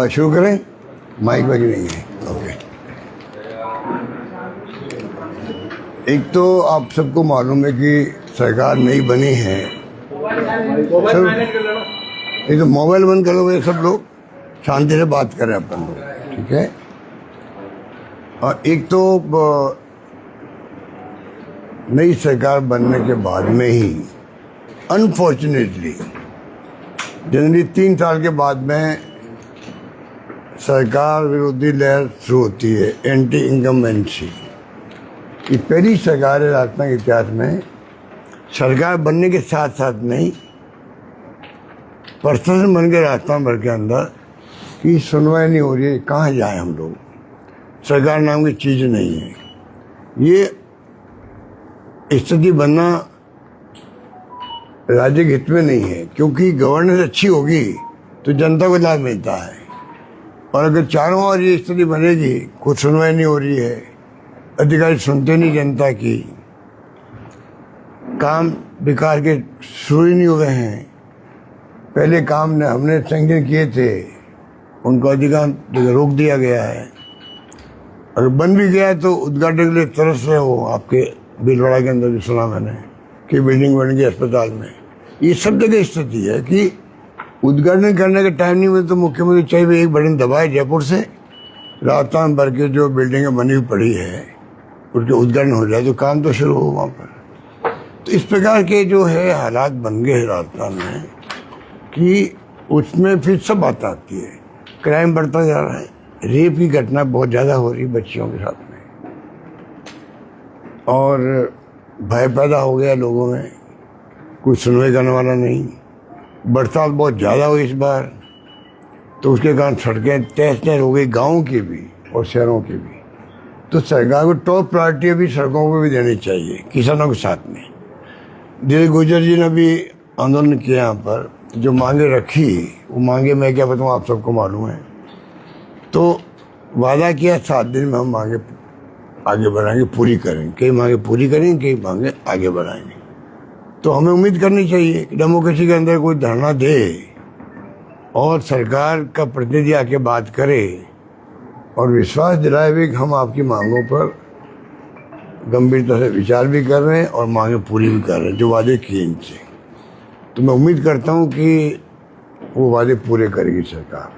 शुरू करें। माइक बज नहीं है। ओके। एक तो आप सबको मालूम है कि सरकार नई बनी है। एक तो मोबाइल बंद करो भाई, सब लोग शांति से बात करें अपन लोग, ठीक है। और एक तो नई सरकार बनने के बाद में ही अनफॉर्चुनेटली जनवरी 3 साल के बाद में सरकार विरोधी लहर शुरू होती है, एंटी इनकम्बेंसी। ये पहली सरकार है राजस्थान के इतिहास में, सरकार बनने के साथ साथ नहीं, प्रशासन बन के राजस्थान भर के अंदर की सुनवाई नहीं हो रही है। कहाँ जाए हम लोग, सरकार नाम की चीज़ नहीं है। ये स्थिति बनना राज्य के हित में नहीं है, क्योंकि गवर्नेंस अच्छी होगी तो जनता को लाभ मिलता है। और अगर चारों ओर ये स्थिति बनेगी, कुछ सुनवाई नहीं हो रही है, अधिकारी सुनते नहीं जनता की, काम विकास के शुरू ही नहीं हुए हैं। पहले काम हमने सैंक्शन किए थे, उनको अधिकांश रोक दिया गया है। अगर बन भी गया तो उद्घाटन के लिए तरस रहे हो। आपके भीलवाड़ा के अंदर भी सुना मैंने कि बिल्डिंग बन गई अस्पताल में। ये सब जगह स्थिति है कि उद्घाटन करने का टाइम नहीं मिले तो मुख्यमंत्री चाहिए एक बटन दबाए, जयपुर से राजस्थान भर के जो बिल्डिंगें बनी हुई पड़ी है उसके उद्घाटन हो जाए तो काम तो शुरू हो वहाँ पर। तो इस प्रकार के जो है हालात बन गए हैं राजस्थान में कि उसमें फिर सब बात आती है। क्राइम बढ़ता जा रहा है, रेप की घटना बहुत ज़्यादा हो रही है बच्चियों के साथ में, और भय पैदा हो गया लोगों में, कोई सुनवाई करने वाला नहीं। बरसात बहुत ज़्यादा हुई इस बार, तो उसके कारण सड़कें तहस नहस हो गई, गाँव की भी और शहरों की भी। तो सरकार को टॉप प्रायोरिटी अभी सड़कों को भी देनी चाहिए, किसानों के साथ में। दिलीप गुर्जर जी ने भी आंदोलन किया यहाँ पर, जो मांगे रखी, वो मांगे मैं क्या बताऊँ, आप सबको मालूम है। तो वादा किया 7 दिन में हम मांगे आगे बढ़ाएंगे, पूरी करेंगे। कई मांगे पूरी करेंगे, कई मांगे आगे बढ़ाएंगे। तो हमें उम्मीद करनी चाहिए कि डेमोक्रेसी के अंदर कोई धरना दे और सरकार का प्रतिनिधि आके बात करे और विश्वास दिलाए भी कि हम आपकी मांगों पर गंभीरता से विचार भी कर रहे हैं और मांगे पूरी भी कर रहे हैं जो वादे किए इनसे। तो मैं उम्मीद करता हूं कि वो वादे पूरे करेगी सरकार।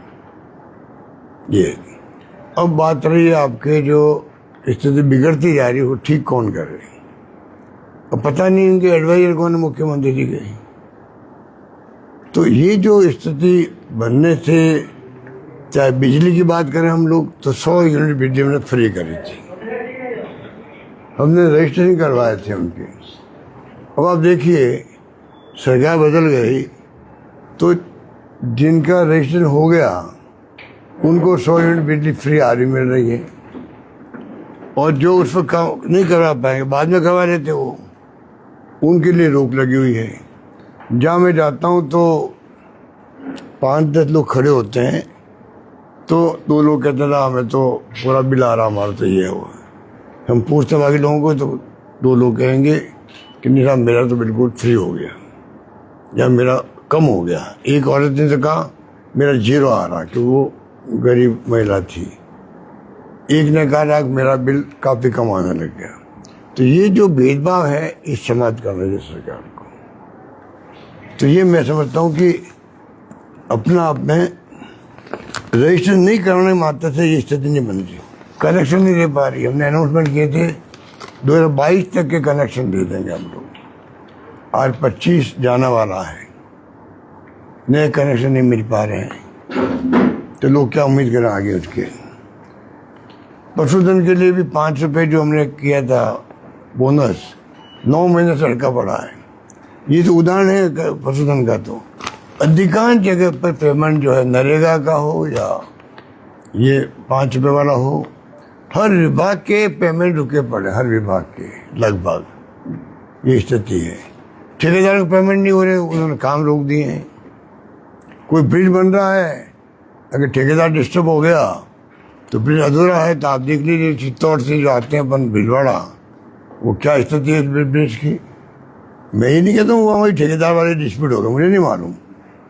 ये अब बात रही है आपके जो स्थिति बिगड़ती जा रही है, वो ठीक कौन कर रही है। अब पता नहीं इनके एडवाइजर कौन है, मुख्यमंत्री जी के। तो ये जो स्थिति बनने से, चाहे बिजली की बात करें हम लोग, तो 100 यूनिट बिजली हमने फ्री करी थी, हमने रजिस्ट्रेशन करवाए थे उनके। अब आप देखिए सरकार बदल गई तो जिनका रजिस्ट्रेशन हो गया उनको 100 यूनिट बिजली फ्री आ रही मिल रही है, और जो उस पर काम नहीं करवा पाएंगे, बाद में करवा लेते वो, उनके लिए रोक लगी हुई है। जहाँ मैं जाता हूँ तो 5-10 लोग खड़े होते हैं, तो 2 लोग कहते हैं हमें तो पूरा बिल आ रहा, हमारा तो ये हुआ। हम पूछते बाकी लोगों को तो 2 लोग कहेंगे कि नहीं साहब मेरा तो बिल्कुल फ्री हो गया या मेरा कम हो गया। एक औरत ने तो कहा मेरा 0 आ रहा, कि वो गरीब महिला थी। एक ने कहा मेरा बिल काफ़ी कम आने लग गया। तो ये जो भेदभाव है इस समाज का मेरे सरकार को, तो ये मैं समझता हूँ कि अपना आप में रजिस्टर नहीं करने मात्र से ये स्थिति नहीं बन रही, कनेक्शन नहीं दे पा रही। हमने अनाउंसमेंट किए थे 2022 तक के कनेक्शन दे देंगे हम लोग, आज 25 जाने वाला है, नए कनेक्शन नहीं मिल पा रहे हैं। तो लोग क्या उम्मीद करें आगे उसके। पशुधन के लिए भी 5 रुपये जो हमने किया था बोनस, 9 महीने से अटका पड़ा है। ये तो उदाहरण है पशुधन का। तो अधिकांश जगह पर पेमेंट जो है नरेगा का हो या ये 5 रुपये वाला हो, हर विभाग के पेमेंट रुके पड़े, हर विभाग के लगभग ये स्थिति है। ठेकेदार को पेमेंट नहीं हो रहे, उन्होंने काम रोक दिए हैं। कोई ब्रिज बन रहा है, अगर ठेकेदार डिस्टर्ब हो गया तो ब्रिज अधूरा है। तो आप देख लीजिए चित्तौड़ से जो आते हैं अपन भीलवाड़ा, वो क्या स्थिति है इस ब्रिज की। मैं ये नहीं कहता हूँ वहाँ ठेकेदार वाले डिस्प्यूट होगा, मुझे नहीं मालूम,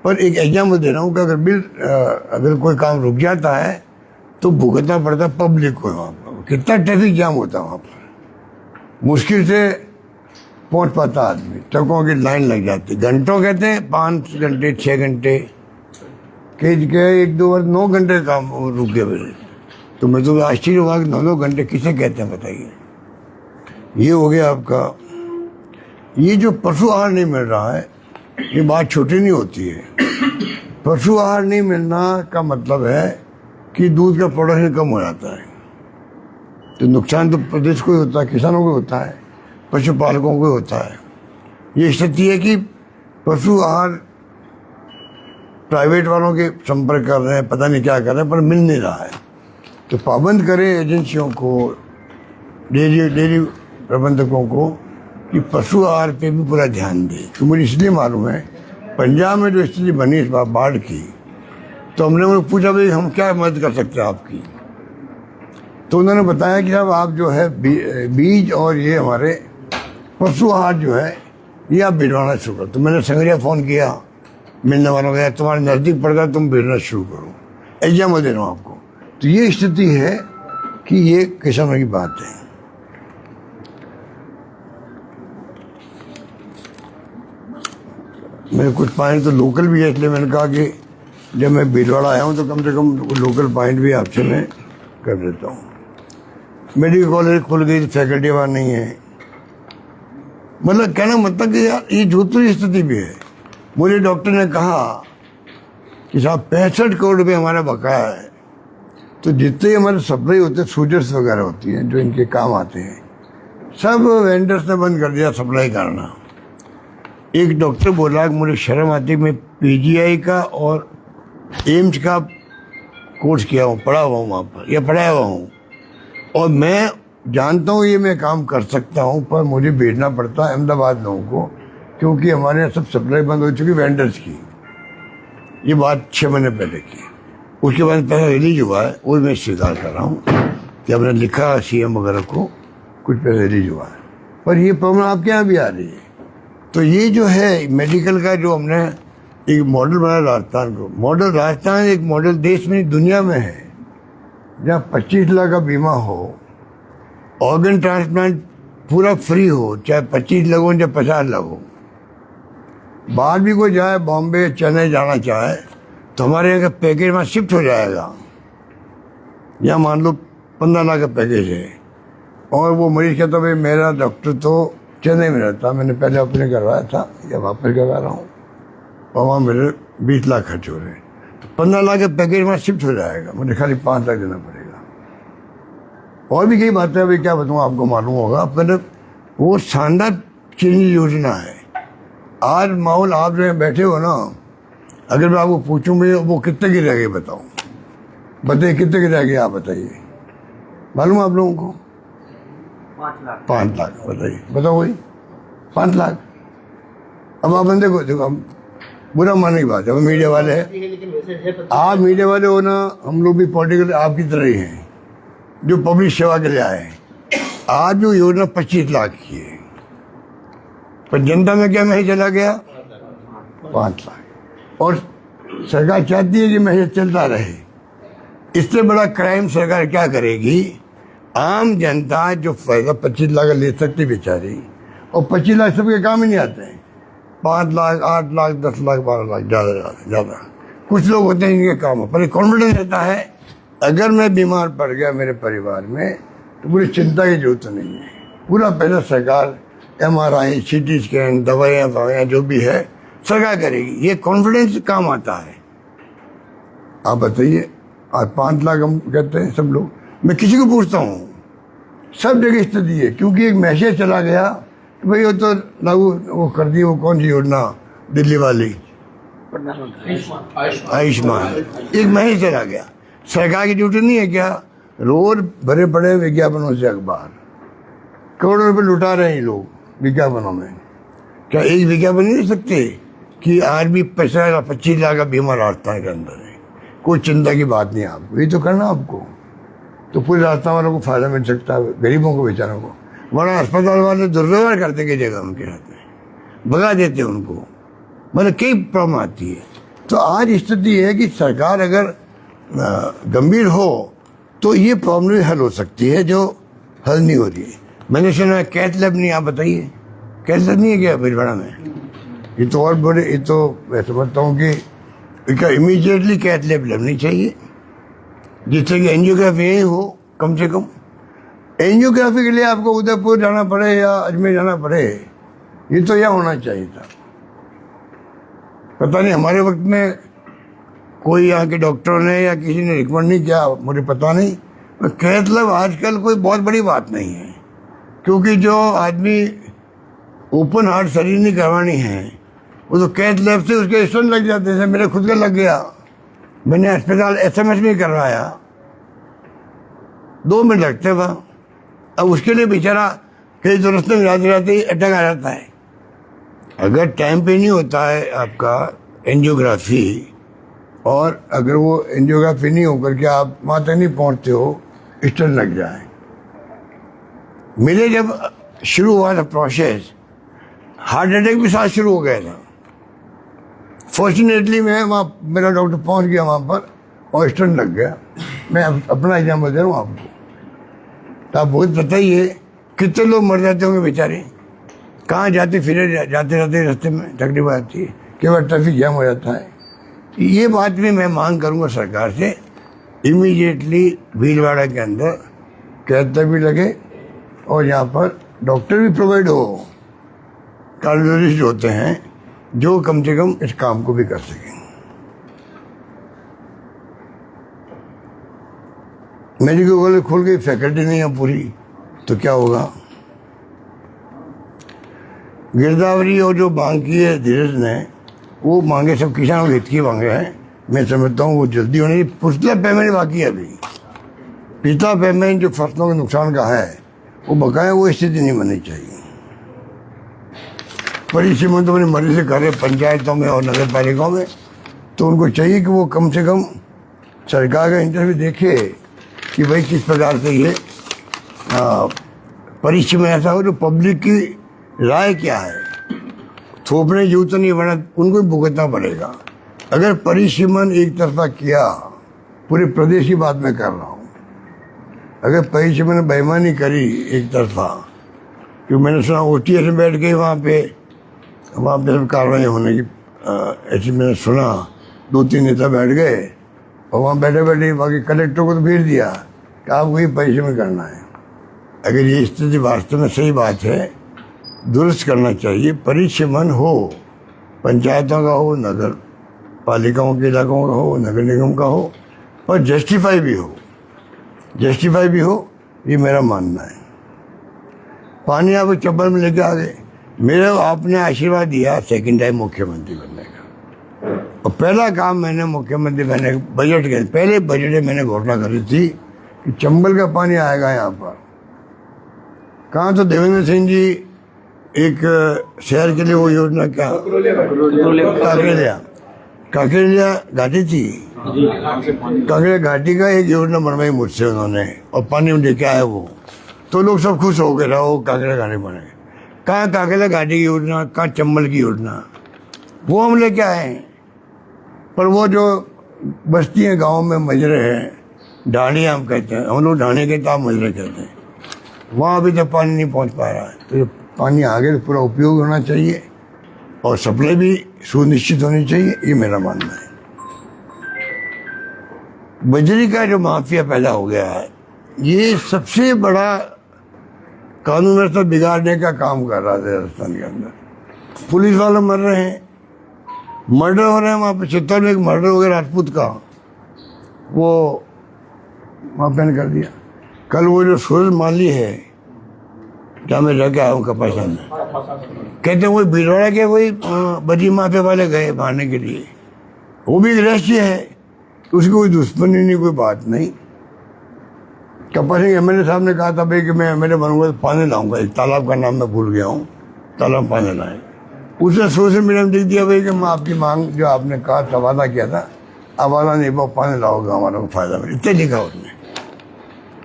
पर एक एग्जाम्पल दे रहा हूँ कि अगर कोई काम रुक जाता है तो भुगतना पड़ता है पब्लिक को। वहाँ पर कितना ट्रैफिक जाम होता है वहाँ पर, मुश्किल से पहुँच पाता आदमी, ट्रकों की लाइन लग जाती, घंटों कहते हैं, 5 घंटे 6 घंटे के 1-2 बार 9 घंटे काम रुके हुए। तो मैं तो आश्चर्य हुआ कि 9 घंटे किसे कहते हैं बताइए। ये हो गया आपका। ये जो पशु आहार नहीं मिल रहा है, ये बात छोटी नहीं होती है। पशु आहार नहीं मिलना का मतलब है कि दूध का प्रोडक्शन कम हो जाता है, तो नुकसान तो प्रदेश को ही होता है, किसानों को होता है, पशुपालकों को होता है। ये स्थिति है कि पशु आहार प्राइवेट वालों के संपर्क कर रहे हैं, पता नहीं क्या कर रहे हैं, पर मिल नहीं रहा है। तो पाबंद करें एजेंसियों को, डेयरी प्रबंधकों को कि पशु आहार पे भी पूरा ध्यान दें। तो मुझे इसलिए मालूम है, पंजाब में जो स्थिति बनी इस बार बाढ़ की, तो हमने उन्हें पूछा भाई हम क्या मदद कर सकते हैं आपकी। तो उन्होंने बताया कि साहब आप जो है बीज और ये हमारे पशु आहार जो है ये आप भिजवाना शुरू करो। तो मैंने संगरिया फ़ोन किया मिलने वालों को, तुम्हारे नज़दीक पड़ गया, तुम भेजना शुरू करो, एग्जाम दे रहा हूँ आपको। तो ये स्थिति है कि ये किसानों की बात है। मेरे कुछ पॉइंट तो लोकल भी है, इसलिए मैंने कहा कि जब मैं भीलवाड़ा आया हूँ तो कम से कम लोकल पॉइंट भी आपसे मैं कर देता हूँ। मेडिकल कॉलेज खुल गई, फैकल्टी वहाँ नहीं है, मतलब कहना मतलब कि यार ये जोधपुर स्थिति भी है। मुझे डॉक्टर ने कहा कि साहब 65 करोड़ रुपये हमारा बकाया है, तो जितने हमारे सप्लाई होते हैं, सूजर्स वगैरह होती हैं जो इनके काम आते हैं, सब वेंडर्स ने बंद कर दिया सप्लाई करना। एक डॉक्टर बोला कि मुझे शर्म आती है, मैं पीजीआई का और एम्स का कोर्स किया हूँ, पढ़ा हुआ हूँ वहाँ पर, या पढ़ाया हुआ हूँ, और मैं जानता हूँ ये मैं काम कर सकता हूँ, पर मुझे भेजना पड़ता है अहमदाबाद लोगों को, क्योंकि हमारे यहाँ सब सप्लाई बंद हो चुकी वेंडर्स की। ये बात 6 महीने पहले की। उसके बाद पैसा रिलीज हुआ है, वो मैं स्वीकार कर रहा हूँ कि हमने लिखा सीएम वगैरह को, कुछ पैसा रिलीज हुआ है, पर ये प्रॉब्लम आपके यहाँ भी आ रही है। तो ये जो है मेडिकल का जो हमने एक मॉडल बनाया राजस्थान को, मॉडल राजस्थान एक मॉडल देश में दुनिया में है जहाँ 25 लाख का बीमा हो, ऑर्गन ट्रांसप्लांट पूरा फ्री हो, चाहे 25 लाख हो चाहे 50 लाख हो। बाहर भी कोई जाए, बॉम्बे चेन्नई जाना चाहे, तो हमारे यहाँ का पैकेज वहाँ शिफ्ट हो जाएगा। या मान लो 15 लाख का पैकेज है, और वो मरीज कहता भाई मेरा डॉक्टर तो चेन्नई में रहता, मैंने पहले ऑपरेशन करवाया था या वापस करवा रहा हूँ, और वहाँ मेरे 20 लाख खर्च हो रहे हैं, तो 15 लाख का पैकेज वहाँ शिफ्ट हो जाएगा, मुझे खाली 5 लाख देना पड़ेगा। और भी कई बातें हैं, भाई क्या बताऊँ, आपको मालूम होगा, पर वो शानदार चीनी योजना है। आज माहौल आप जो बैठे हो ना, अगर मैं आपको पूछूं भाई वो कितने की रह गई, बताओ बताइए कितने की रह गई, आप बताइए, मालूम आप लोगों को? 5 लाख बताइए, बताओ वही 5 लाख। अब आप बंदे को देखो, हम बुरा मानने की बात है, हम मीडिया वाले हैं, आप मीडिया वाले हो ना, हम लोग भी पॉलिटिकल आपकी तरह ही हैं जो पब्लिक सेवा के लिए आए हैं। आज जो योजना 25 लाख की है, पर जनता में क्या मैसेज चला गया? 5 लाख। और सरकार चाहती है कि मैसेज चलता रहे। इससे बड़ा क्राइम सरकार क्या करेगी? आम जनता जो फायदा 25 लाख ले सकती बेचारी, और 25 लाख सबके काम ही नहीं आते हैं। 5 लाख 8 लाख 10 लाख 12 लाख ज़्यादा कुछ लोग होते हैं इनके काम हो, पर कॉन्फिडेंस रहता है अगर मैं बीमार पड़ गया मेरे परिवार में तो मुझे चिंता की जरूरत नहीं है, पूरा पैसा सरकार, MRI, CT स्कैन, दवाइयाँ जो भी है सरकार करेगी। ये कॉन्फिडेंस काम आता है। आप बताइए, आज 5 लाख हम कहते हैं सब लोग, मैं किसी को पूछता हूँ, सब जगह स्थिति है, क्योंकि एक मैसेज चला गया कि भाई वो तो लागू वो कर दी, वो कौन सी योजना दिल्ली वाली आयुष्मान, एक मैसेज चला गया। सरकार की ड्यूटी नहीं है क्या? रोज भरे पड़े विज्ञापनों से अखबार, करोड़ों रुपए लुटा रहे हैं लोग विज्ञापनों में। क्या एक विज्ञापन नहीं दे सकते कि आज भी 25 लाख का बीमा राजस्थान के अंदर है, कोई चिंता की बात नहीं आपको, ये तो करना आपको, तो पूरे राजस्थान वालों को फायदा मिल सकता है, गरीबों को बेचारों को। वरना अस्पताल वाले दुर्व्यवहार करते की जगह उनके साथ में, भगा देते हैं उनको, मतलब कई प्रॉब्लम आती है। तो आज स्थिति है कि सरकार अगर गंभीर हो तो ये प्रॉब्लम हल हो सकती है, जो हल नहीं हो रही है। मैंने सुना है कैथ लैब नहीं, आप बताइए कैथ लैब नहीं है क्या भीलवाड़ा में? ये तो और बड़े, ये तो मैं समझता हूँ कि इसका इमीडिएटली कैथ लैब लगनी चाहिए, जिससे कि एंजियोग्राफी हो। कम से कम एंजियोग्राफी के लिए आपको उदयपुर जाना पड़े या अजमेर जाना पड़े, ये तो यहाँ होना चाहिए था। पता नहीं हमारे वक्त में कोई यहाँ के डॉक्टरों ने या किसी ने रिकमेंड नहीं किया, मुझे पता नहीं। कैथ लैब आजकल कोई बहुत बड़ी बात नहीं है, क्योंकि जो आदमी ओपन हार्ट सर्जरी नहीं करवानी है वो तो कैथ लैब से उसके स्टोन लग जाते हैं। मेरे खुद का लग गया, मैंने अस्पताल SMS में करवाया, 2 मिनट लगते वहाँ। अब उसके लिए बेचारा कई दुरुस्त में जाते ही अटैक आ जाता है। अगर टाइम पे नहीं होता है आपका एंजियोग्राफी, और अगर वो एंजियोग्राफी नहीं होकर के आप वहाँ तक नहीं पहुँचते हो, स्टोन लग जाए। मेरे जब शुरू हुआ था प्रोसेस, हार्ट अटैक भी साथ शुरू हो गया था। फॉर्चुनेटली मैं वहाँ, मेरा डॉक्टर पहुँच गया वहाँ पर और स्टोन लग गया। मैं अपना एग्जाम्पल दे रहा हूँ आपको। तो आप बहुत पता ही है कितने लोग मर जाते होंगे बेचारे, कहाँ जाते फिरे, जाते रहते रास्ते में तकलीफ आती है, केवल ट्रैफिक जाम हो जाता है। ये बात भी मैं मांग करूँगा सरकार से, इमीडिएटली भीलवाड़ा के अंदर कैथ लैब भी लगे और यहाँ पर डॉक्टर भी प्रोवाइड हो, कार्डियोलॉजिस्ट होते हैं जो कम से कम इस काम को भी कर सकें। मेडिकल कॉलेज खोल गई, फैकल्टी नहीं है पूरी, तो क्या होगा? गिरदावरी और जो मांग की है धीरज ने, वो मांगे सब किसानों के हित की मांगे हैं। मैं समझता हूँ वो जल्दी होने की। पुस्तला पेमेंट बाकी है अभी, पिछला पेमेंट जो फसलों के नुकसान का है वो बकाया, वो स्थिति नहीं बननी चाहिए। परिसीमन तो अपनी मर्जी से कर रहे पंचायतों में और नगर पालिकाओं में, तो उनको चाहिए कि वो कम से कम सरकार का इंटरव्यू देखे कि भाई किस प्रकार से ये परिसीमन ऐसा हो जो पब्लिक की राय क्या है। थोपने यूँ तो नहीं बना, उनको भी भुगतना पड़ेगा। अगर परिसीमन एक तरफा किया, पूरे प्रदेश की बात मैं कर रहा हूँ, अगर परिसीमन ने बेईमानी करी एक तरफा, क्योंकि मैंने सुना OTS में बैठ गई वहाँ पे सब कार्रवाई होने की, ऐसी मैंने सुना 2-3 नेता बैठ गए और वहाँ बैठे बैठे बाकी कलेक्टर को तो भेज दिया कि आपको ये परिसीमन करना है। अगर ये स्थिति वास्तव में सही बात है, दुरुस्त करना चाहिए। परिसीमन हो, पंचायतों का हो, नगर पालिकाओं के इलाकों का हो, नगर निगम का हो, और जस्टिफाई भी हो, ये मेरा मानना है। पानी आप चप्पल में लेके आ गए। मेरे आपने आशीर्वाद दिया सेकंड टाइम मुख्यमंत्री बनने का, और पहला काम मैंने मुख्यमंत्री बनने बजट के पहले बजट में मैंने घोषणा करी थी कि चंबल का पानी आएगा यहाँ पर। कहाँ तो देवेंद्र सिंह जी एक शहर के लिए वो योजना, क्या काकरेलिया घाटी थी, काकरेलिया घाटी का एक योजना बनवाई मुझसे उन्होंने, और पानी में लेके आए वो, तो लोग सब खुश हो गए, रहो काकरेलिया घाटी बने। कहाँ काकरेलिया घाटी की योजना, कहाँ चंबल की योजना, वो हम लेके आए हैं। पर वो जो बस्ती है गाँव में मजरे हैं, ढाणी हम कहते हैं, हम लोग ढाणी के तो मजरे कहते हैं, वहाँ अभी तक पानी नहीं पहुँच पा रहा है। तो पानी आगे तो पूरा उपयोग होना चाहिए और सप्लाई भी सुनिश्चित होनी चाहिए, ये मेरा मानना है। बजरी का जो माफिया पैदा हो गया है, ये सबसे बड़ा कानून व्यवस्था बिगाड़ने का काम कर रहा है राजस्थान के अंदर। पुलिस वाले मर रहे हैं, मर्डर हो रहे हैं। वहाँ पे चित्तौड़ में एक मर्डर हो गया राजपूत का, वो वहाँ कर दिया। कल वो जो सूरज माली है, जहाँ मैं रह के आया हूँ कपासा में, कहते हैं वही भीलवाड़ा के वही बजी माफिया वाले गए मारने के लिए, वो भी रहस्य है, उसकी कोई दुश्मनी नहीं, कोई बात नहीं। कपासा के MLA साहब ने कहा था भाई कि मैं MLA बनूंगा तो पानी लाऊंगा, एक तालाब का नाम मैं भूल गया हूँ, तालाब पानी लाए। उसने सोशल मीडिया में लिख दिया भाई कि मैं आपकी मांग जो आपने कहा था, वादा किया था, अब वादा नहीं, वो पानी लाओगे हमारा को फायदा मिले, इतने लिखा उसने।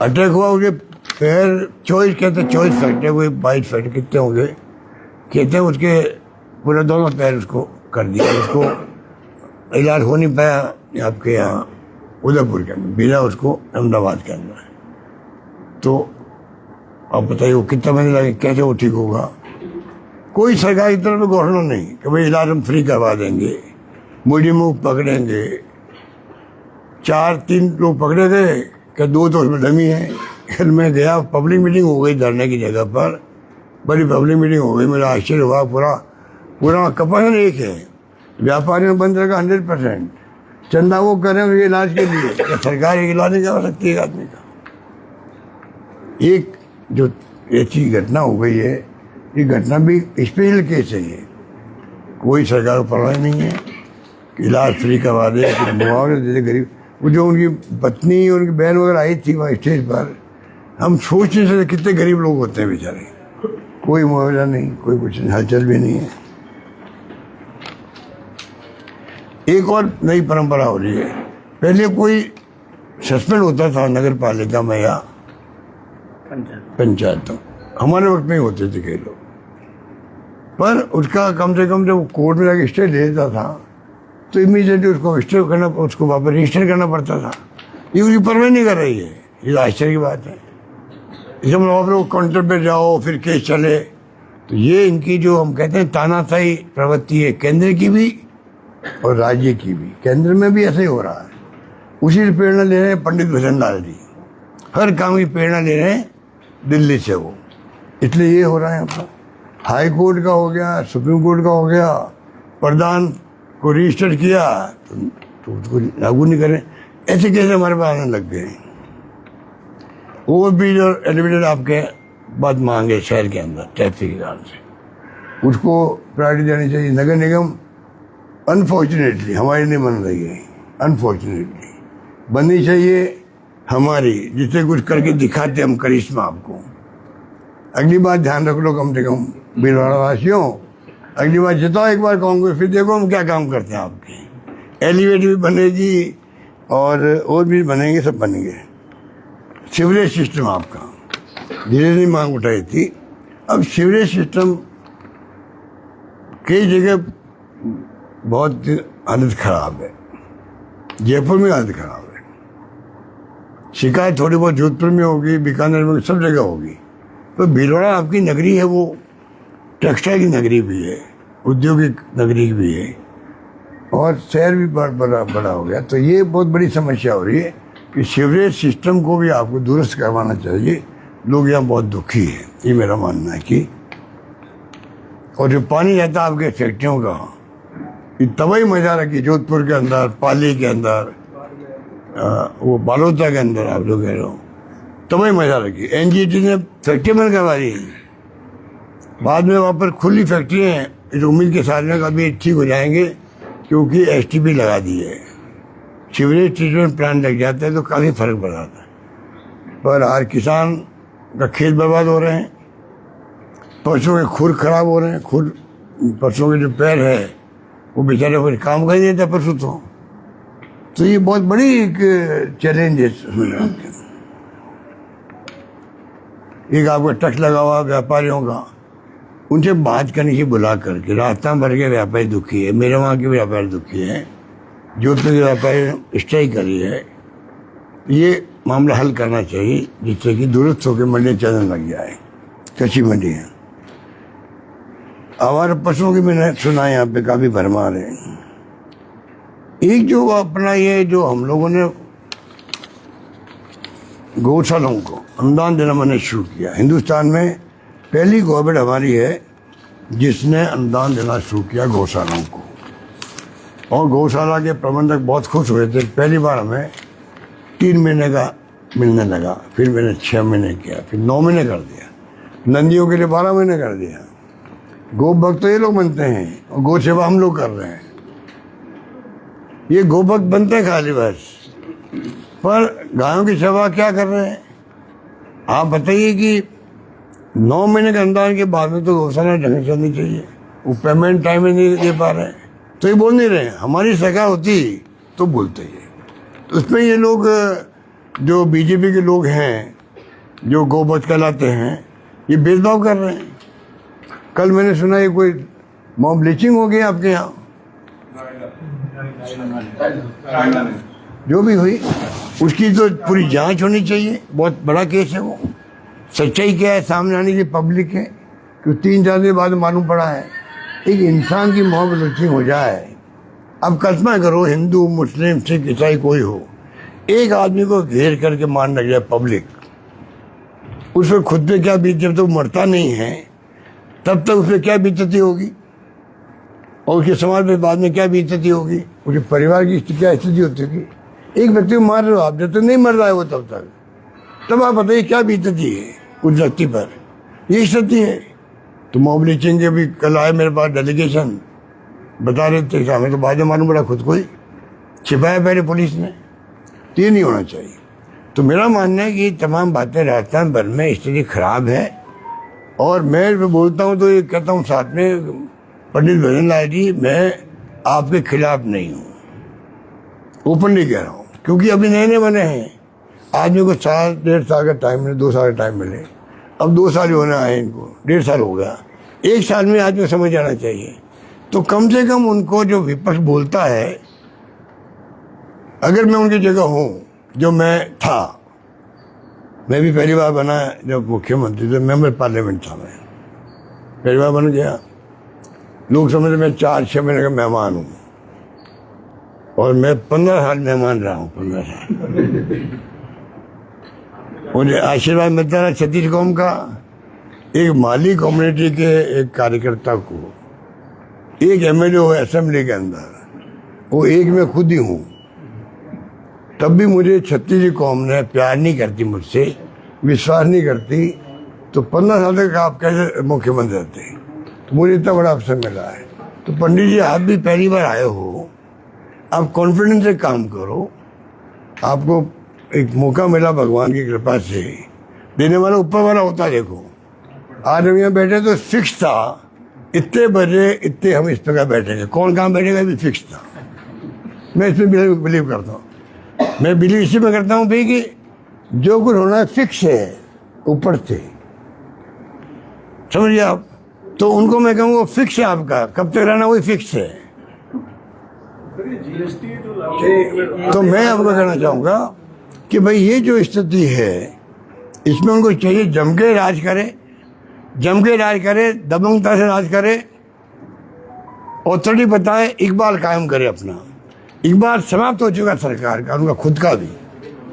अटैक हुआ, उसके पैर 24 कहते 24 फैक्ट है, कोई 22 फैक्ट कितने होंगे, कहते हैं उसके पूरा दोनों पैर उसको कर दिया। उसको इलाज हो नहीं पाया आपके यहाँ उदयपुर के अंदर, भेजा उसको अहमदाबाद के अंदर। तो आप बताइए वो कितना महीने लगे, कैसे वो ठीक होगा? कोई सरकारी तरफ घोषणा नहीं कि भाई इलाज हम फ्री करवा देंगे, मुझे मुँह पकड़ेंगे। 4-3 लोग पकड़े गए कि 2 तो उसमें डमी है। कल मैं गया, पब्लिक मीटिंग हो गई धरने की जगह पर, बड़ी पब्लिक मीटिंग हो गई। मेरा आश्चर्य हुआ, पूरा कपासन एक है, व्यापारियों बंद रहेगा 100%। चंदा वो करें उनके इलाज के लिए, क्या सरकार एक इलाज नहीं करवा सकती एक आदमी का? एक जो ऐसी घटना हो गई है, ये घटना भी स्पेशल केस है। ये कोई सरकार को परवाह नहीं है कि इलाज फ्री करवा दे, मुआवजा दे दे गरीब। वो जो उनकी पत्नी और उनकी बहन वगैरह आई थी वहाँ स्टेज पर, हम सोच नहीं सकते कितने गरीब लोग होते हैं बेचारे। कोई मुआवजा नहीं, कोई कुछ नहीं, हलचल भी नहीं है। एक और नई परंपरा हो रही है। पहले कोई सस्पेंड होता था नगर पालिका में या पंचायत, हमारे वक्त में ही होते थे कई लोग, पर उसका कम से कम जब कोर्ट में जाकर स्टे ले लेता था तो इमीडिएटली उसको स्टे करना, उसको वापस रजिस्टर करना पड़ता था। ये उसकी परवाह नहीं कर रही है, ये आश्चर्य की बात है। जब आप लोग काउंटर पे जाओ फिर केस चले, तो ये इनकी जो हम कहते हैं तानाशाही प्रवृत्ति है, केंद्र की भी और राज्य की भी। केंद्र में भी ऐसे ही हो रहा है, उसी से प्रेरणा ले रहे हैं पंडित भजन लाल जी, हर काम की प्रेरणा ले रहे हैं दिल्ली से वो, इसलिए ये हो रहा है। यहाँ पर हाई कोर्ट का हो गया, सुप्रीम कोर्ट का हो गया, प्रधान को रजिस्टर किया तो उसको लागू नहीं करें। ऐसे कैसे हमारे पास आने लग गए। ओवर ब्रिज और एलिवेटेड आपके बाद मांगे शहर के अंदर ट्रैफिक के कारण से, उसको प्रायोरिटी देनी चाहिए। नगर निगम अनफॉर्चुनेटली हमारी नहीं बन रही है, अनफॉर्चुनेटली बननी चाहिए हमारी, जिससे कुछ करके दिखाते हम करिश्मा आपको। अगली बार ध्यान रख लो कम से कम भीलवाड़ा वासियों, अगली बार जिताओ एक बार कांग्रेस, फिर देखो हम क्या काम करते हैं आपके। एलिवेट भी बनेगी और भी बनेंगे, सब बनेंगे। सीवरेज सिस्टम आपका धीरे धीरे मांग उठाई थी। अब सीवरेज सिस्टम कई जगह बहुत हालत खराब है, जयपुर में हालत खराब है। शिकायत थोड़ी बहुत जोधपुर में होगी, बीकानेर में, सब जगह होगी। तो भीलवाड़ा आपकी नगरी है, वो टेक्सटाइल की नगरी भी है, औद्योगिक नगरी भी है, और शहर भी बड़ा हो गया। तो ये बहुत बड़ी समस्या हो रही है कि सीवरेज सिस्टम को भी आपको दुरुस्त करवाना चाहिए। लोग यहाँ बहुत दुखी हैं, ये मेरा मानना है कि। और जो पानी रहता है आपके फैक्ट्रियों का, ये तबाही मचा रखी जोधपुर के अंदर, पाली के अंदर, वो बालोदा के अंदर, आप लोग कह रहे हो तबाही मचा रखी। एनजीटी ने फैक्ट्री बंद करवा दी, बाद में वहाँ पर खुली फैक्ट्री हैं। इस उम्मीद के साथ में कभी ठीक हो जाएंगे, क्योंकि एसटीपी लगा दी है, सीवरेज ट्रीटमेंट प्लांट लग जाता है तो काफ़ी फर्क पड़ जाता है। पर हर किसान का खेत बर्बाद हो रहे हैं, पशुओं के खुर खराब हो रहे हैं, खुर पशुओं के जो पैर है वो बेचारे फिर काम कर ही देता पशु। तो ये बहुत बड़ी एक चैलेंज है। एक आपका टैक्स लगा हुआ व्यापारियों का, उनसे बात करनी चाहिए बुला करके। राजस्थान भर के व्यापारी दुखी है, मेरे वहाँ के व्यापारी दुखी है, जोधपुर के व्यापारी स्ट्राइक करी है। ये मामला हल करना चाहिए जिससे कि दुरुस्त होकर मंडियाँ चलने लग जाए, कच्ची मंडी है। आवारा पशुओं की मैंने सुना यहाँ पे काफ़ी भरमार है। एक जो अपना ये जो हम लोगों ने गौशालाओं को अनुदान देना मैंने शुरू किया, हिंदुस्तान में पहली गवर्नमेंट हमारी है जिसने अनुदान देना शुरू किया गौशालाओं को। और गौशाला के प्रबंधक बहुत खुश हुए थे। पहली बार हमें 3 महीने का मिलने लगा, फिर मैंने 6 महीने किया, फिर 9 महीने कर दिया, नंदियों के लिए 12 महीने कर दिया। गौ भक्त तो ये लोग बनते हैं और गौ सेवा हम लोग कर रहे हैं। ये गौ भक्त बनते हैं खाली बस, पर गायों की सेवा क्या कर रहे हैं? आप बताइए कि 9 महीने के अनुदान के बाद में तो गौशाला ढंग से चलनी चाहिए, वो पेमेंट टाइम में नहीं दे पा रहे हैं, तो ये बोल नहीं रहे हैं। हमारी सरकार होती तो बोलते ही। तो उसमें ये लोग जो बीजेपी के लोग हैं, जो गौ भक्त कहलाते हैं, ये भेदभाव कर रहे हैं। कल मैंने सुना ये कोई मॉब लिंचिंग हो गई आपके यहाँ, जो भी हुई उसकी तो पूरी जांच होनी चाहिए। बहुत बड़ा केस है वो। सच्चाई क्या है सामने आने की पब्लिक है कि 3-4 दिन बाद मालूम पड़ा है एक इंसान की मॉब लिंचिंग हो जाए। अब कल्पना करो हिंदू मुस्लिम सिख ईसाई कोई हो, एक आदमी को घेर करके मारने लग जाए पब्लिक, उस पर खुद पे क्या बीत, जब तक मरता नहीं है तब तक उस पर क्या बीतती होगी और उसके समाज में बाद में क्या बीतती होगी, उसके परिवार की क्या स्थिति होती होगी। एक व्यक्ति को मार रहे हो आप, जब तक नहीं मर रहा है वो तब आप बताइए क्या बीतती है उस व्यक्ति पर। ये स्थिति है। तो मॉब लिंचिंग के भी कल आए मेरे पास डेलीगेशन, बता रहे थे कि हमें तो बाद में मालूम पड़ा, खुद को ही छिपाया पहले पुलिस ने। तो ये नहीं होना चाहिए। तो मेरा मानना है कि ये तमाम बातें राजस्थान भर में स्थिति खराब है। और मैं बोलता हूँ तो ये कहता हूँ साथ में, पंडित भजन लाल जी, मैं आपके खिलाफ नहीं हूँ, ओपनली कह रहा हूँ, क्योंकि अभी नए बने हैं। आदमी को 1.5 साल का टाइम मिले, 2 साल का टाइम मिले। अब 2 साल होना है इनको, 1.5 साल हो गया। 1 साल में आदमी को समझ आना चाहिए। तो कम से कम उनको जो विपक्ष बोलता है, अगर मैं उनकी जगह हूँ जो मैं था, मैं भी पहली बार बना जब मुख्यमंत्री, तो मेंबर पार्लियामेंट था, मैं पहली बार बन गया। लोग समझते मैं 4-6 महीने का मेहमान हूँ और मैं 15 साल मेहमान रहा हूँ, 15 साल। मुझे आशीर्वाद मिलता रहा छत्तीस कौम का। एक माली कम्युनिटी के एक कार्यकर्ता को एक एमएलए हो असेंबली के अंदर, वो एक मैं खुद ही हूँ, तब भी मुझे छत्तीस कौम ने प्यार नहीं करती मुझसे, विश्वास नहीं करती। तो 15 साल तक आप कैसे मुख्यमंत्री रहते। तो मुझे इतना बड़ा अवसर मिला है। तो पंडित जी, आप भी पहली बार आए हो, आप कॉन्फिडेंस से काम करो। आपको एक मौका मिला भगवान की कृपा से, देने वाला ऊपर वाला होता है। देखो आज हम यहाँ बैठे तो फिक्स था, इतने बजे इतने हम इस प्रकार बैठेंगे, कौन कहाँ बैठेगा भी फिक्स था। मैं इसमें बिलीव करता हूँ। मैं बिलीव इसी में करता हूँ भाई कि जो कुछ होना है फिक्स है ऊपर से, समझिए आप। तो उनको मैं कहूँगा फिक्स है, आपका कब तक रहना वही फिक्स है। तो मैं आपको कहना चाहूँगा कि भाई ये जो स्थिति है, इसमें उनको चाहिए जम के राज करे, दबंगता से राज करे, ऑथोरिटी बताए, इकबाल कायम करे अपना। इकबाल समाप्त हो चुका सरकार का, उनका खुद का भी।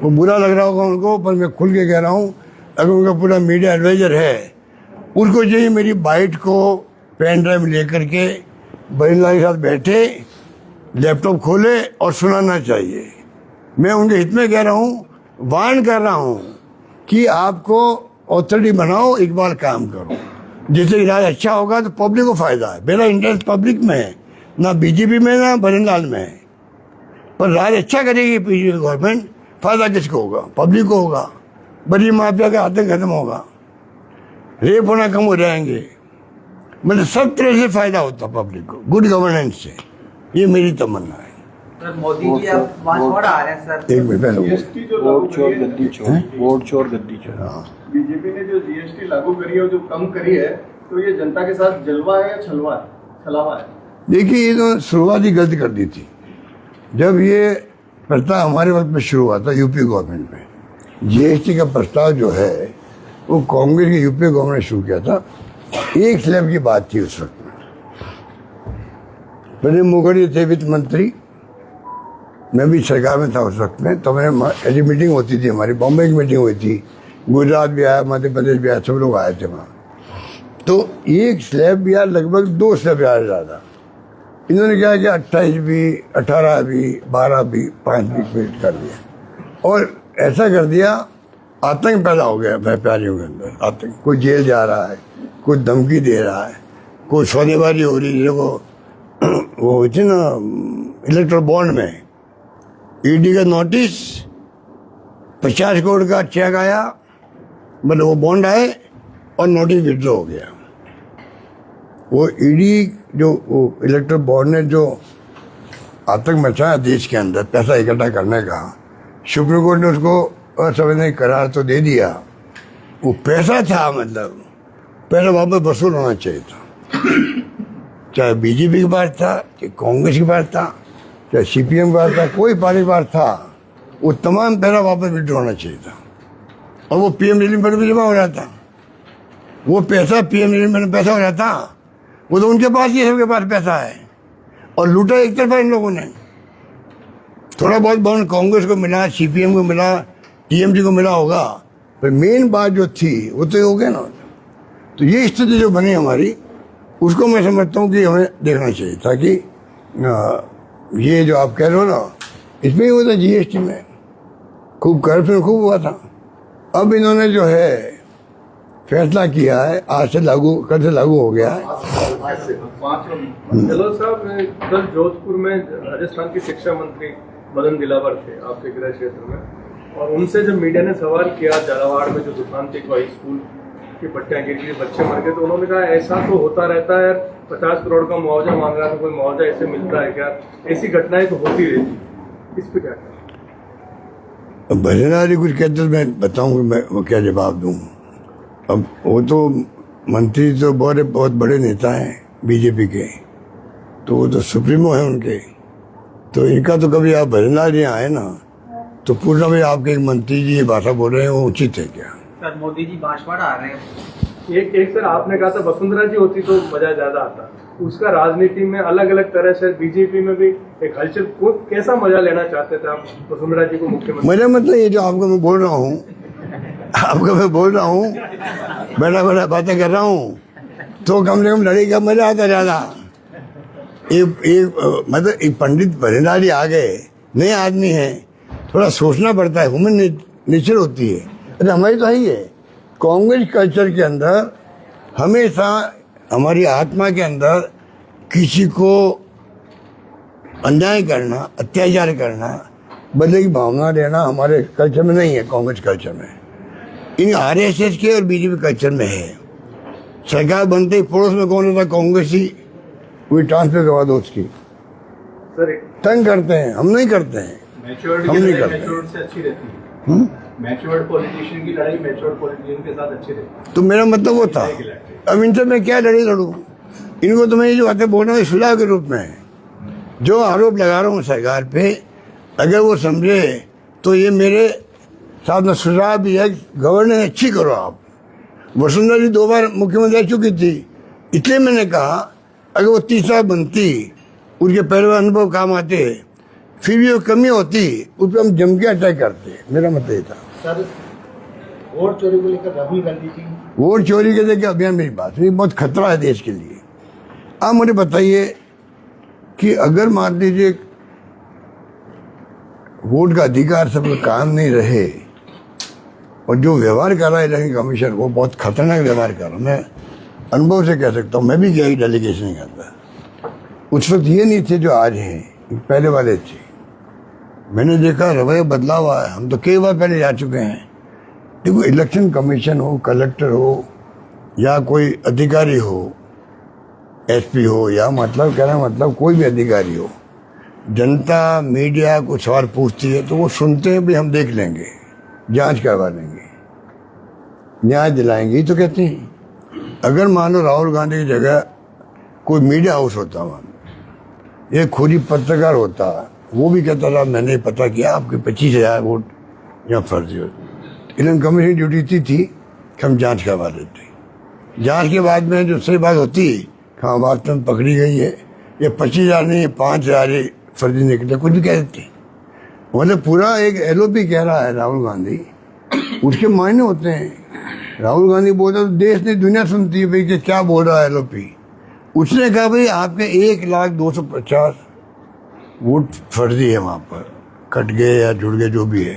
वो बुरा लग रहा होगा उनको, पर मैं खुल के कह रहा हूँ, अगर उनका पूरा मीडिया एडवाइजर है, उनको चाहिए मेरी बाइट को पेन ड्राइव लेकर के बरिंदा के साथ बैठे, लैपटॉप खोले और सुनाना चाहिए। मैं उनके हित में कह रहा हूँ, वार्न कर रहा हूँ कि आपको ऑथोरिटी बनाओ, इकबाल काम करो, जिससे इलाज अच्छा होगा तो पब्लिक को फायदा है। मेरा इंटरेस्ट पब्लिक में है, ना बीजेपी में ना भजनलाल में है। पर राज अच्छा करेगी बीजेपी गवर्नमेंट, फायदा किसको होगा? पब्लिक को होगा। बड़ी माफिया का आतंक खत्म होगा, रेप होना कम हो जाएंगे, मतलब सब तरह से फायदा होता पब्लिक को, गुड गवर्नेंस से। ये मेरी तमन्ना है। सर मोदी जी अब बांसवाड़ा आ रहे हैं सर। एक मिनट, वोट चोर गद्दी चोर। बीजेपी ने जो जीएसटी लागू करी है, जो कम करी है, तो ये जनता के साथ जलवा है या छलावा है? देखिए, ये तो शुरुआत ही गलत कर दी थी। जब ये प्रस्ताव हमारे वक्त में शुरू हुआ था यूपी गवर्नमेंट में, जीएसटी का प्रस्ताव जो है वो कांग्रेस की यूपी गवर्नमेंट ने शुरू किया था। एक स्लैब की बात थी उस वक्त में। प्रणब मुखर्जी थे वित्त मंत्री, मैं भी सरकार में था उस वक्त में। तो मैंने ऐसी मीटिंग होती थी हमारी, बॉम्बे की मीटिंग हुई थी, गुजरात भी आया, मध्य प्रदेश भी आया, सब लोग आए थे वहाँ। तो एक स्लैब भी आया, लगभग 2 स्लैब आया ज़्यादा। इन्होंने क्या किया, 28 भी, 18 भी, 12 भी, 5 भी कर दिया। और ऐसा कर दिया, आतंक पैदा हो गया व्यापारियों के अंदर। आतंक, कोई जेल जा रहा है, कोई धमकी दे रहा है, कोई सौदेबाजी हो रही है। वो हुई थी ना इलेक्ट्रल बॉन्ड में, ईडी का नोटिस, 50 करोड़ का चेक आया, मतलब वो बॉन्ड आए और नोटिस विड्रॉ हो गया। वो ईडी जो वो इलेक्ट्रल बॉन्ड ने जो आतंक मचाया देश के अंदर पैसा इकट्ठा करने का, सुप्रीम कोर्ट ने उसको असंवैधानिक करार तो दे दिया। वो पैसा था, मतलब पैसा वापस वसूल होना चाहिए था। चाहे बीजेपी की बात था, चाहे कांग्रेस की बात था, चाहे सीपीएम की बात था, कोई पार्टी की बात था, वो तमाम पैसा वापस विड्रॉ होना चाहिए था और वो पीएम रिलीफ फंड में जमा हो रहा था। वो पैसा पीएम रिलीफ फंड में पैसा हो रहा था, वो तो उनके पास ही है, सबके पास पैसा है और लूटा एक तरफा इन लोगों ने। थोड़ा बहुत बॉन्ड कांग्रेस को मिला, सीपीएम को मिला, टीएमसी को मिला होगा, पर मेन बात जो थी वो तो हो गया ना। तो ये स्थिति जो बनी हमारी, उसको मैं समझता हूँ कि हमें देखना चाहिए था कि ये जो आप कह रहे हो ना, इसमें ही हुआ था, जीएसटी में खूब करप्शन खूब हुआ था। अब इन्होंने जो है फैसला किया है, आज से लागू, कल से लागू हो गया है। हेलो साहब, कल जोधपुर में राजस्थान के शिक्षा मंत्री मदन दिलावर थे आपके गृह क्षेत्र में, और उनसे जब मीडिया ने सवाल किया झालावाड़ में जो दुकान थी, कोई स्कूल की पट्टियां गिर गई, बच्चे मर गए, तो उन्होंने कहा ऐसा तो होता रहता है, 50 करोड़ का मुआवजा मांग रहा था, कोई मुआवजा ऐसे मिलता है क्या? ऐसी घटनाएं तो होती रहती, इस पे क्या कहना? भजनारी कुछ कहते तो मैं बताऊँ मैं वो क्या जवाब दूँ। अब वो तो मंत्री तो बहुत बड़े नेता हैं बीजेपी के, तो वो तो सुप्रीमो है उनके, तो इनका तो कभी आप भजनारी आए ना तो पूछना भाई आपके एक मंत्री जी ये भाषा बोल रहे हैं, वो उचित है क्या? सर मोदी जी बांसवाड़ा आ रहे हैं। एक सर आपने कहा था वसुंधरा जी होती तो मजा ज्यादा आता, उसका राजनीति में अलग अलग तरह से बीजेपी में भी एक हलचल, कैसा मजा लेना चाहते थे आप वसुंधरा जी को मुख्यमंत्री? मेरा मतलब ये जो आपको मैं बोल रहा हूँ, बड़ा बातें कर रहा हूँ, तो कम से कम लड़ाई का मजा आता ज्यादा। मतलब एक पंडित भजनारी आ गए, नए आदमी है, थोड़ा सोचना पड़ता है, ह्यूमन नेचर होती है। अरे हमारी तो है ही है, कांग्रेस कल्चर के अंदर हमेशा हमारी आत्मा के अंदर किसी को अन्याय करना, अत्याचार करना, बदले की भावना देना हमारे कल्चर में नहीं है। कांग्रेस कल्चर में, इन आरएसएस के और बीजेपी कल्चर में है। सरकार बनते ही पड़ोस में कौन होता? कांग्रेस ही, वही ट्रांसफर करवा दो उसकी। सर तंग करते हैं, हम नहीं करते हैं, हम नहीं करते। से अच्छी रहती है, मैच्योर्ड पॉलिटिशियन की लड़ाई मैच्योर्ड पॉलिटिशियन के साथ अच्छी रहती है। तो मेरा मतलब वो था, अब इनसे मैं क्या लड़ाई लड़ूं? इनको तो मैं ये जो बातें बोल रहा हूँ सुलह के रूप में, जो आरोप लगा रहा हूँ सरकार पे, अगर वो समझे तो ये मेरे साथ में सुलह भी है। गवर्नेंस अच्छी करो आप। वसुंधरा जी 2 बार मुख्यमंत्री रह चुकी थी, इसलिए मैंने कहा अगर वो तीसरा बनती, उनके पहले अनुभव काम आते, फिर भी वो कमी होती, उस पर हम जम के अटैक करते। मेरा मतलब ये था। सर वोट चोरी को लेकर राहुल गांधी की वोट चोरी के लेकर अभियान, मेरी बात ये बहुत खतरा है देश के लिए। आप मुझे बताइए कि अगर मान लीजिए वोट का अधिकार सब लोग काम नहीं रहे और जो व्यवहार कर रहा है इलेक्शन कमीशन, वो बहुत खतरनाक व्यवहार कर रहा है। मैं अनुभव से कह सकता हूँ, मैं भी गया डेलीगेशन के अंदर। उस वक्त ये नहीं थे जो आज हैं, पहले वाले थे। मैंने देखा रवैया बदला हुआ है। हम तो कई बार पहले जा चुके हैं। देखो, इलेक्शन कमीशन हो, कलेक्टर हो या कोई अधिकारी हो, एसपी हो, या मतलब कहना मतलब कोई भी अधिकारी हो, जनता मीडिया को सवाल पूछती है तो वो सुनते हैं, भी हम देख लेंगे, जांच करवा लेंगे, न्याय दिलाएंगे, तो कहते हैं। अगर मान लो राहुल गांधी की जगह कोई मीडिया हाउस होता, वहाँ एक खुदी पत्रकार होता, वो भी कहता था मैंने पता किया आपके 25,000 वोट यहाँ फर्जी होते। इलेक्शन कमीशन की ड्यूटी थी कि हम जांच करवा देते। जांच के बाद में जो सही बात होती, हाँ बात में पकड़ी गई है, ये 25,000 नहीं 5,000 ही फर्जी निकले, कुछ भी कह देते। मतलब पूरा एक एलओपी कह रहा है राहुल गांधी, उसके मायने होते हैं। राहुल गांधी बोलता तो देश ने दुनिया सुनती है भाई कि क्या बोल रहा है एलओपी। उसने कहा भाई आपके 1,02,50 वोट फर्जी है, वहाँ पर कट गए या जुड़ गए, जो भी है।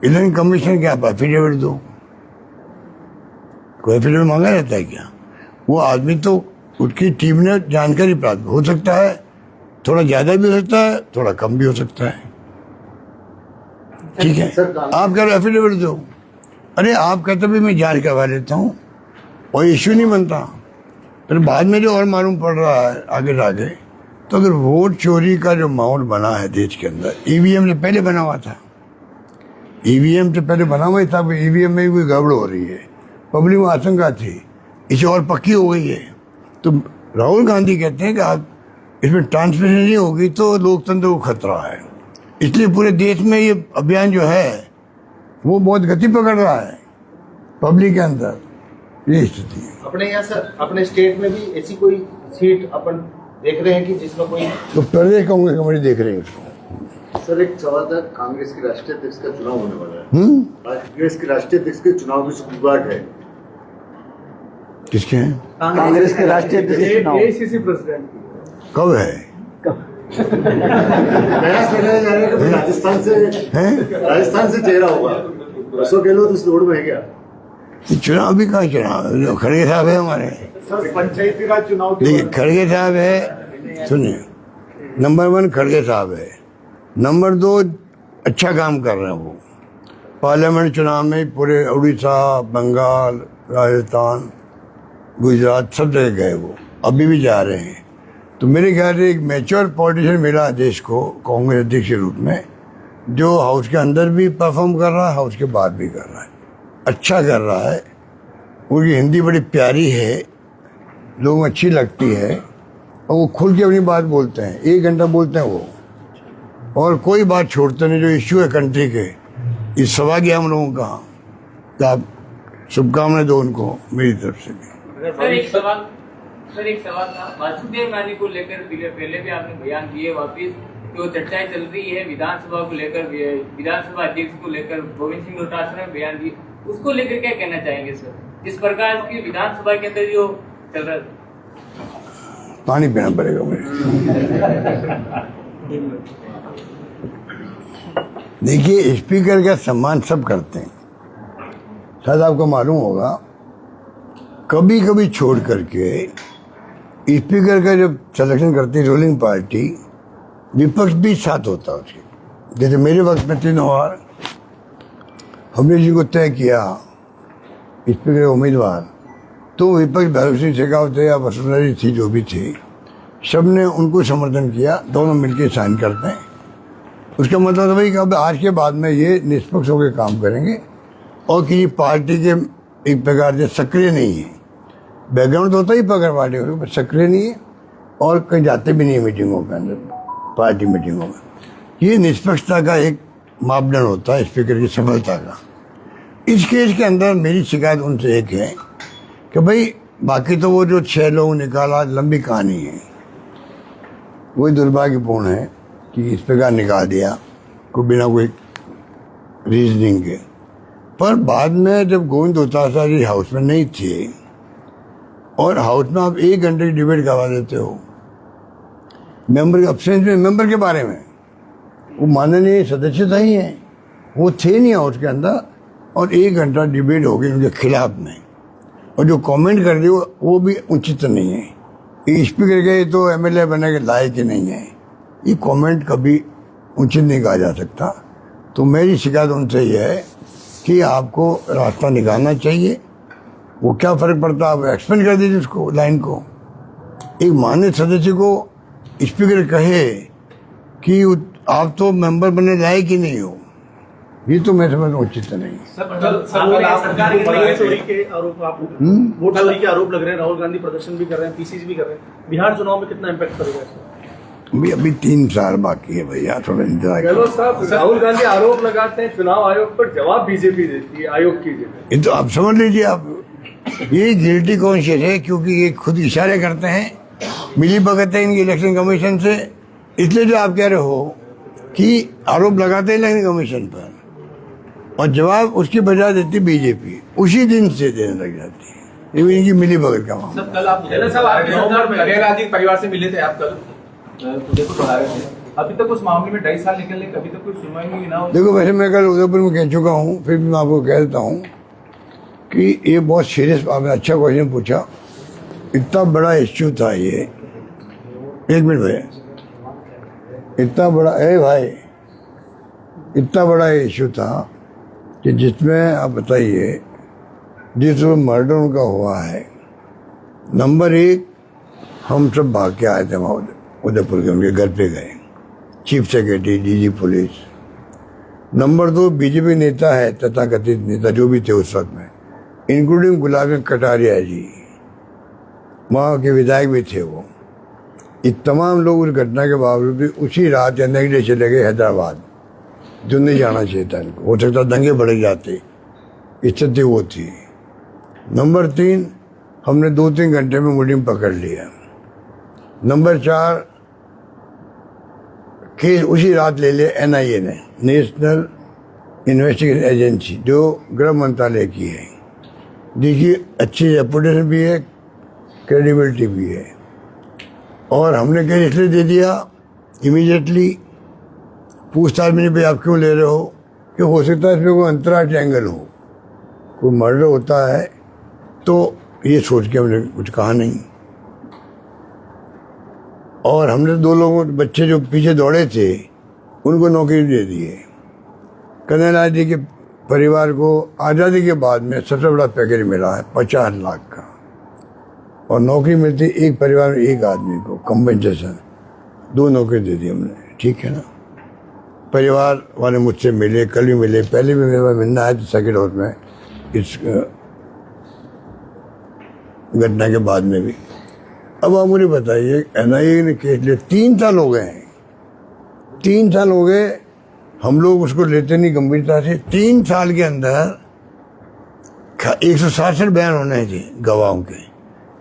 इलेक्शन कमीशन क्या एफिडेविट दो, कोई एफिडेविट मांगा रहता है क्या? वो आदमी तो उसकी टीम ने जानकारी प्राप्त हो सकता है, थोड़ा ज्यादा भी हो सकता है, थोड़ा कम भी हो सकता है, ठीक है। आप कह रहे एफिडेविट दो, अरे आप कहते भी मैं जांच करवा लेता हूँ और इश्यू नहीं बनता। फिर बाद में जो और मालूम पड़ रहा है आगे, तो अगर वोट चोरी का जो माहौल बना है देश के अंदर, ईवीएम से पहले बना हुआ था, ईवीएम से पहले बना हुआ था, ईवीएम में भी कोई गड़बड़ हो रही है, पब्लिक में आशंका थी, इसे और पक्की हो गई है। तो राहुल गांधी कहते हैं कि आप इसमें ट्रांसपेरेंसी नहीं होगी तो लोकतंत्र को खतरा है। इसलिए पूरे देश में ये अभियान जो है वो बहुत गति पकड़ रहा है पब्लिक के अंदर, ये स्थिति है। अपने यहाँ सर, अपने स्टेट में भी ऐसी कोई सीट अपन देख रहे हैं कि जिसमें कोई, तो प्रदेश कांग्रेस कमेटी देख रहे हैं उसको। सर एक सवाल था, कांग्रेस के राष्ट्रीय अध्यक्ष का चुनाव होने वाला है। कांग्रेस के राष्ट्रीय अध्यक्ष के चुनाव में सुगबुगाहट है। किसके हैं? कांग्रेस के राष्ट्रीय अध्यक्ष के चुनाव एआईसीसी प्रेसिडेंट कब है? नया चेहरा जा रहा है कि राजस्थान से चेहरा होगा। अशोक गहलोत इस दौड़ में है क्या? चुनाव भी कहाँ चुनाव, खड़गे साहब है हमारे। सर पंचायती राज चुनाव देखिए खड़गे साहब है, सुनिए, नंबर 1 खड़गे साहब है, नंबर 2 अच्छा काम कर रहे हैं वो। पार्लियामेंट चुनाव में पूरे उड़ीसा, बंगाल, राजस्थान, गुजरात सब जगह गए वो, अभी भी जा रहे हैं। तो मेरे ख्याल से एक मैच्योर पॉलिटिशियन मिला देश को कांग्रेस अध्यक्ष के रूप में, जो हाउस के अंदर भी परफॉर्म कर रहा है, हाउस के बाहर भी कर रहा है, अच्छा कर रहा है। उनकी हिंदी बड़ी प्यारी है, लोगों को अच्छी लगती है और वो खुल के अपनी बात बोलते हैं, 1 घंटा बोलते हैं वो, और कोई बात छोड़ते नहीं जो इश्यू है कंट्री के। इस सभा गया हम लोगों का, तो आप शुभकामनाएं दो उनको मेरी तरफ से भी। सर एक सवाल था, वासुदेव गांधी को लेकर पहले भी आपने बयान दिए, वापिस जो चर्चाएं चल रही है विधानसभा को लेकर, विधानसभा अध्यक्ष को लेकर गोविंद सिंह डोटासरा ने बयान दिए, उसको लेकर क्या कहना चाहेंगे सर? जिस प्रकार की विधानसभा के अंदर जो चल रहा है, पानी पीना पड़ेगा मुझे। देखिए स्पीकर का सम्मान सब करते हैं, शायद आपको मालूम होगा, कभी कभी छोड़ करके स्पीकर का जब सिलेक्शन करती है रूलिंग पार्टी, विपक्ष भी साथ होता है उसके। जैसे मेरे वक्त में 3 बार हमने जी को तय किया स्पीकर उम्मीदवार, तो विपक्ष भैरव सिंह शेखावत या वसुंधरा जी थी, जो भी थी, सब ने उनको समर्थन किया, दोनों मिलकर साइन करते हैं। उसका मतलब भाई कि अब आज के बाद में ये निष्पक्ष होकर काम करेंगे और किसी पार्टी के एक प्रकार से सक्रिय नहीं है। बैकग्राउंड तो होता ही पकड़ पार्टी पर सक्रिय नहीं है और कहीं जाते भी नहीं है मीटिंगों के अंदर, पार्टी मीटिंगों में। ये निष्पक्षता का एक मापदंड होता है स्पीकर की सफलता का। इस केस के अंदर मेरी शिकायत उनसे एक है कि भाई बाकी तो वो जो 6 लोग निकाला, लंबी कहानी है, वही दुर्भाग्यपूर्ण है कि स्पीकर निकाल दिया को बिना कोई रीजनिंग के। पर बाद में जब गोविंद डोटासरा जी हाउस में नहीं थे और हाउस में आप 1 घंटे की डिबेट करवा देते हो मेंबर के अब्सेंस में, मेंबर के बारे में, वो माननीय सदस्य ही हैं, वो थे नहीं हाउस के अंदर, और 1 घंटा डिबेट हो गई उनके खिलाफ में, और जो कमेंट कर दिए वो भी उचित नहीं है। ये स्पीकर के तो एमएलए बनने के लायक ही नहीं है, ये कमेंट कभी उचित नहीं कहा जा सकता। तो मेरी शिकायत उनसे ये है कि आपको रास्ता निकालना चाहिए। वो क्या फ़र्क पड़ता, आप एक्सपेंड कर दीजिए उसको, लाइन को। एक मान्य सदस्य को स्पीकर कहे कि आप तो मेंबर बनने लायक ही नहीं हो, ये तो मैं समझ उचित नहीं। सरकार के आरोप, आप वोट चोरी के आरोप लग रहे हैं, राहुल गांधी प्रदर्शन भी कर रहे हैं, पीसीसी भी कर रहे हैं, बिहार चुनाव में कितना इम्पैक्ट करेगा इसका? अभी 3 साल बाकी है भैया, थोड़ा इंतजार करो। गहलोत साहब, राहुल गांधी आरोप लगाते हैं चुनाव आयोग पर, जवाब बीजेपी देती है आयोग की जगह। ये तो आप समझ लीजिए, आप ये गिल्टी कॉन्शियस है क्योंकि ये खुद इशारे करते हैं, मिली भगत है इनकी इलेक्शन कमीशन से, इसलिए जो आप कह रहे हो कि आरोप लगाते हैं इलेक्शन कमीशन पर और जवाब उसकी बजाय देती बीजेपी, उसी दिन से देने लग जाती है। ये इनकी मिली भगत का मामला। कल आप परिवार से मिले थे, आप कल अभी तक उस मामले में 2.5 साल निकलने, कभी तक कोई सुनवाई हुई ना हो। देखो वैसे मैं कल उदयपुर में कह चुका हूँ, फिर भी मैं आपको कह देता हूँ कि ये बहुत सीरियस, आपने अच्छा क्वेश्चन पूछा। इतना बड़ा इश्यू था ये, 1 मिनट भैया, इतना बड़ा इतना बड़ा इश्यू था कि जिसमें आप बताइए, जिस मर्डर उनका हुआ है, नंबर 1 हम सब भाग के आए थे वहाँ उदयपुर के, उनके घर पे गए, chief secretary, DG police. Number 2 BJP नेता है, तथाकथित नेता जो भी थे उस वक्त में, इंक्लूडिंग गुलाब कटारिया जी, वहाँ के विधायक भी थे वो। ये तमाम लोग उस घटना के बावजूद भी उसी रात या नेक्स्ट डे चले गए हैदराबाद, जो नहीं जाना चाहिए था इनको। हो सकता दंगे बढ़ जाते, स्थिति वो थी। नंबर 3, हमने 2-3 घंटे में मुलिम पकड़ लिया। नंबर 4, केस उसी रात ले लिया NIA ने, नेशनल इन्वेस्टिगेशन एजेंसी, जो गृह मंत्रालय की है, जिसकी अच्छी रेपुटेशन भी है, क्रेडिबिलिटी भी है। और हमने केस इसलिए दे दिया इमीडिएटली, पूछताछ में नहीं भाई आप क्यों ले रहे हो, कि हो सकता है इसमें कोई अंतर्राष्ट्रीय एंगल हो, कोई मर्डर होता है, तो ये सोच के हमने कुछ कहा नहीं। और हमने 2 लोगों बच्चे जो पीछे दौड़े थे उनको नौकरी दे दी है। कन्हैया लाल जी के परिवार को आज़ादी के बाद में सबसे बड़ा पैकेज मिला है 50 लाख का, और नौकरी मिलती एक परिवार में एक आदमी को, कंपनसेशन। 2 नौकरी दे दी हमने, ठीक है ना। परिवार वाले मुझसे मिले, कल भी मिले, पहले भी मेरे पास मिलना है सेकेंड हाउस में, इस घटना के बाद में भी। अब आप मुझे बताइए, NIA ने केस लिया, 3 साल हो गए हैं, 3 साल हो गए, हम लोग उसको लेते नहीं गंभीरता से। 3 साल के अंदर 167 बयान होने थे गवाहों के,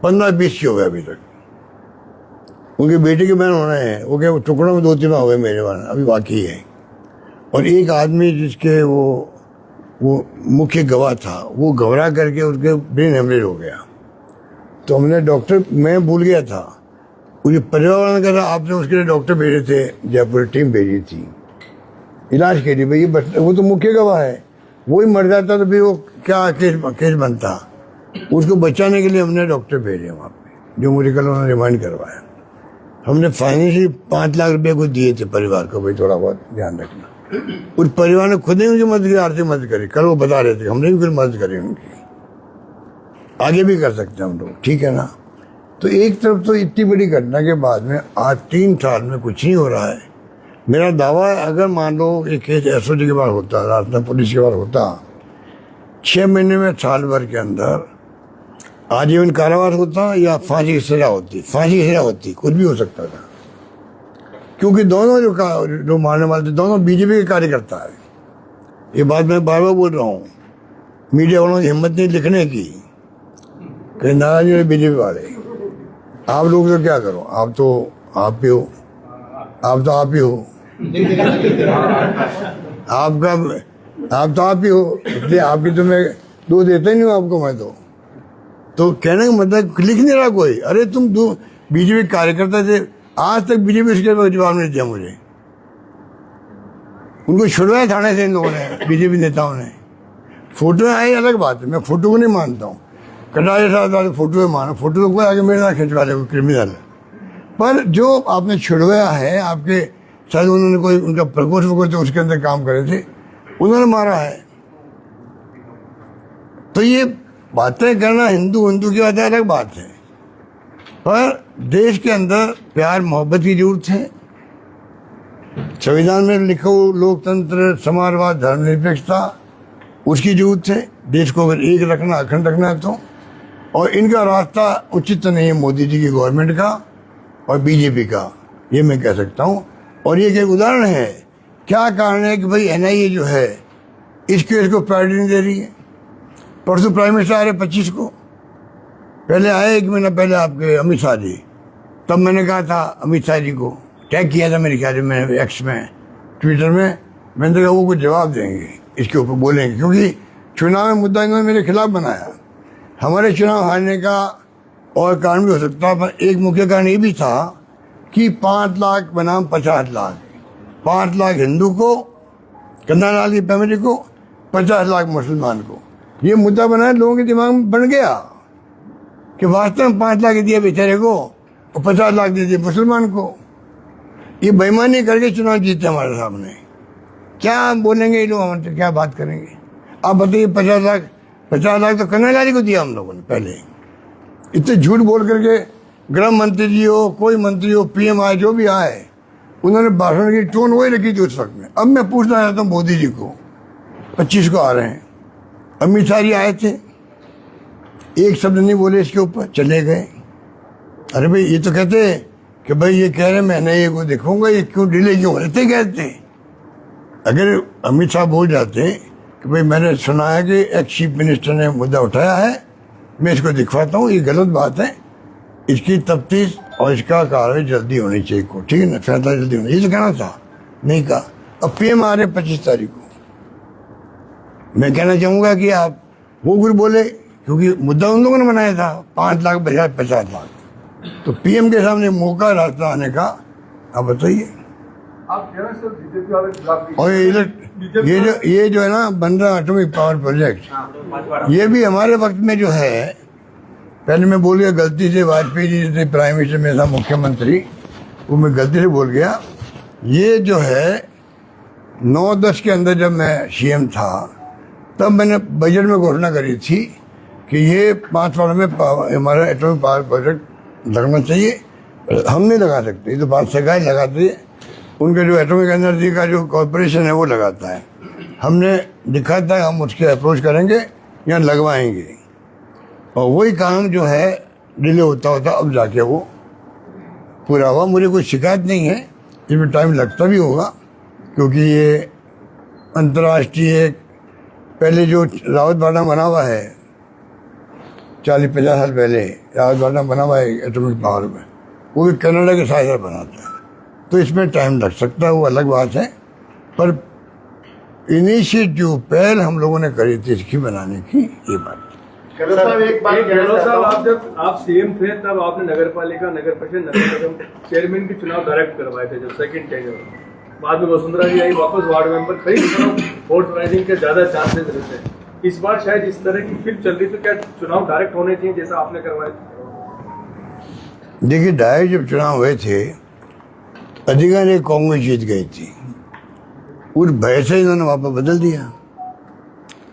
15-20 हो गए अभी तक। उनके बेटे के बयान होने हैं, वो क्या टुकड़ों में 2-3 हो गए, मेरे बयान अभी बाकी है। और एक आदमी जिसके वो मुख्य गवाह था, वो घबरा करके उसके ब्रेन हेमरेज हो गया। तो हमने डॉक्टर, मैं भूल गया था, मुझे परिवार वालों ने कहा आपने उसके लिए डॉक्टर भेजे थे, जयपुर टीम भेजी थी इलाज के लिए। भाई ये वो तो मुख्य गवाह है, वो ही मर जाता तो फिर वो क्या केस बनता। उसको बचाने के लिए हमने डॉक्टर भेजे वहाँ पे, जो मुझे कल उन्होंने रिमाइंड करवाया। हमने फाइनेंशियली 5 लाख रुपये को दिए थे परिवार को, भाई थोड़ा बहुत ध्यान रखना। उस परिवार ने खुद ही उनकी मदद की, आर्थिक मदद करी। कल वो बता रहे थे, हमने भी कुछ मदद करी उनकी, आगे भी कर सकते हैं हम लोग, ठीक है ना। तो एक तरफ तो इतनी बड़ी घटना के बाद में आज 3 साल में कुछ नहीं हो रहा है। मेरा दावा है, अगर मान लो ये केस SOG के बाद होता, राजस्थान पुलिस के बाद होता, 6 महीने में, साल भर के अंदर आजीवन कारावास होता या फांसी की सजा होती। फांसी की सजा होती, कुछ भी हो सकता था, क्योंकि दोनों जो मारने वाले थे दोनों BJP के कार्यकर्ता है। ये बात मैं बार बार बोल रहा हूँ, मीडिया वालों की हिम्मत नहीं लिखने की, कहीं नाराज है BJP वाले। आप लोग तो क्या करो, आप तो आप ही हो, आप तो आप ही हो, आप तो आप ही हो, इसलिए आपकी तो मैं दो देता ही नहीं हूँ आपको मैं तो कहने का मतलब लिख नहीं रहा कोई। अरे तुम BJP कार्यकर्ता थे, आज तक BJP इसके जवाब नहीं दिया मुझे। उनको छुड़वाया थाने से इन लोगों ने, BJP नेताओं ने। फोटो आई अलग बात है, मैं फोटो को नहीं मानता हूँ, कटारे साथ फोटो में मानो, फोटो तो कोई आगे मेरे साथ खिंचवा ले, क्रिमिनल। पर जो आपने छुड़वाया है, आपके शायद उन्होंने कोई उनका प्रकोष्ठ तो उसके अंदर काम करे थे, उन्होंने मारा है। तो ये बातें करना हिंदू की बात अलग बात है, पर देश के अंदर प्यार मोहब्बत की जरूरत है। संविधान में लिखो लोकतंत्र, समाजवाद, धर्मनिरपेक्षता, उसकी जरूरत है। देश को अगर एक रखना, अखंड रखना है तो। और इनका रास्ता उचित तो नहीं है मोदी जी की गवर्नमेंट का और BJP का, ये मैं कह सकता हूँ। और ये एक उदाहरण है, क्या कारण है कि भाई NIA जो है इस केस को प्रायोरिटी नहीं दे रही है। परसों प्राइम मिनिस्टर आ रहे 25 को, पहले आए 1 महीना पहले आपके अमित शाह जी, तब मैंने कहा था अमित शाह जी को टैग किया था मेरे ख्याल में X में, ट्विटर में, मैंने कहा वो कुछ जवाब देंगे, इसके ऊपर बोलेंगे, क्योंकि चुनाव में मुद्दा इन्होंने मेरे खिलाफ बनाया। हमारे चुनाव हारने का और कारण भी हो सकता है, पर एक मुख्य कारण ये भी था कि 5 लाख बनाम 50 लाख, 5 लाख हिंदू को, कन्हैया लाल की फैमिली को, 50 लाख मुसलमान को, ये मुद्दा बनाया। लोगों के दिमाग में बन गया कि वास्तव में 5 लाख दिया बेचारे को और 50 लाख दे दिए मुसलमान को। ये बेईमानी करके चुनाव जीते हमारे सामने। क्या बोलेंगे ये लोग, हमसे क्या बात करेंगे? आप बताइए, 50 लाख तो कन्हैया लाल को दिया हम लोगों ने पहले। इतने झूठ बोल करके गृह मंत्री जी हो, कोई मंत्री हो, PM आए, जो भी आए, उन्होंने भाषण की टोन वही रखी थी उस वक्त में। अब मैं पूछना चाहता हूँ मोदी जी को, 25 को आ रहे हैं, अमित शाह जी आए थे, एक शब्द नहीं बोले इसके ऊपर, चले गए। अरे भाई ये तो कहते हैं कि भाई ये कह रहे मैं नहीं ये को देखूंगा, ये क्यों डिले क्यों रहते कहते हैं। अगर अमित शाह बोल जाते कि भाई मैंने सुना है कि एक चीफ मिनिस्टर ने मुद्दा उठाया है, मैं इसको दिखवाता हूँ, ये गलत बात है, इसकी तफ्तीश और इसका कार्रवाई जल्दी होनी चाहिए को, ठीक है ना, फैसला जल्दी होना, ये तो कहना था, नहीं कहा। अब PM आ रहे 25 तारीख को, मैं कहना चाहूँगा कि आप वो कुछ बोले, क्योंकि मुद्दा उन लोगों ने बनाया था 5 लाख बजाय 50 लाख, तो PM के सामने मौका रास्ता आने का। आप बताइए। आप कह रहे हैं सर बीजेपी वाले खिलाफ और ये जो है ना बन रहा एटॉमिक पावर प्रोजेक्ट, ये भी हमारे वक्त में जो है, पहले मैं बोल गया गलती से, वाजपेयी जी थे प्राइम मिनिस्टर, में था मुख्यमंत्री, वो मैं गलती से बोल गया। ये जो है 9-10 के अंदर जब मैं CM था, तब मैंने बजट में घोषणा करी थी कि ये 5 साल में हमारा एटॉमिक पावर प्रोजेक्ट लगना चाहिए। हम नहीं लगा सकते, ये तो बात सरकार लगाती है, उनके जो एटॉमिक एनर्जी का जो कॉरपोरेशन है वो लगाता है। हमने लिखा था हम उसके अप्रोच करेंगे या लगवाएंगे, और वही काम जो है डिले होता होता अब जाके वो पूरा हुआ। मुझे कोई शिकायत नहीं है, इसमें टाइम लगता भी होगा, क्योंकि ये अंतर्राष्ट्रीय पहले जो रावतबाड़ा बना हुआ है 40-50 साल पहले रावतबाड़ा बना हुआ है एटॉमिक पावर में, वो भी कनाडा के साथ बनाता है, तो इसमें टाइम लग सकता है, वो अलग बात है। पर इनिशिएटिव पहल हम लोगों ने करी थी इसकी बनाने की, ये बात। गहलोत साहब एक बात गहलोत साहब, आप जब आप CM थे तब आपने नगर पालिका, नगर परिषद, नगर निगम चेयरमैन के चुनाव डायरेक्ट करवाए थे, जब सेकंड टेन्योर। बाद में वसुंधरा जी आई, वापस वार्ड मेंबर, कई वोट राइजिंग के ज्यादा चांसेस रहते हैं। इस बार शायद इस तरह की फिल्म चल रही, तो क्या चुनाव डायरेक्ट होने चाहिए जैसा आपने करवाए थे? देखिए डायरेक्ट जब चुनाव हुए थे, अधिकारी कांग्रेस जीत गई थी, उस भय से इन्होंने वापस बदल दिया।